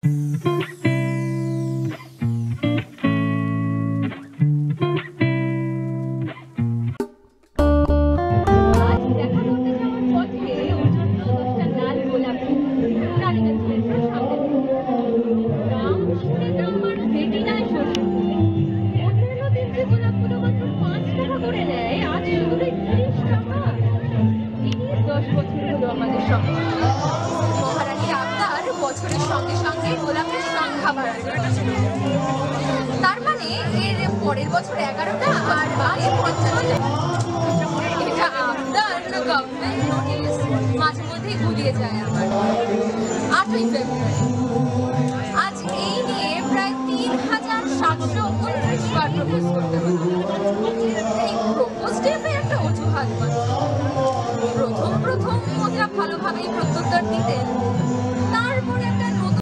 আজ দেখা করতে যাওয়ার পথে ওর জন্য 10টা লাল গোলাপ রানীগঞ্জ মেট্রোর সামনে থেকে। দাম শুনে তো আমার রেটিনায় শোষণ। অন্যান্য দিন যে গোলাপগুলো মাত্র 5 টাকা করে নেয়, আজ শুধু 30 টাকা। এই নিয়ে 10 বছর হলো আমাদের সংসার। মহারানীর আবদার বছরের সঙ্গে সঙ্গে গোলাপের সংখ্যা বাড়াতে হবে। তার মানে এর পরের বছর 11টা আর আগে 50টা। এটা আবদার না গভর্নমেন্ট নোটিশ? মাঝে মধ্যেই গুলিয়ে যায় আমার। 8ই ফেব্রুয়ারি, আজ এই নিয়ে প্রায় 3729 বার প্রপোজ করতে হলো। এই প্রপোজটাই একটা অজুহাত মাত্র। প্রথম ওরা ভালোভাবেই প্রত্যুত্তর দিতেন,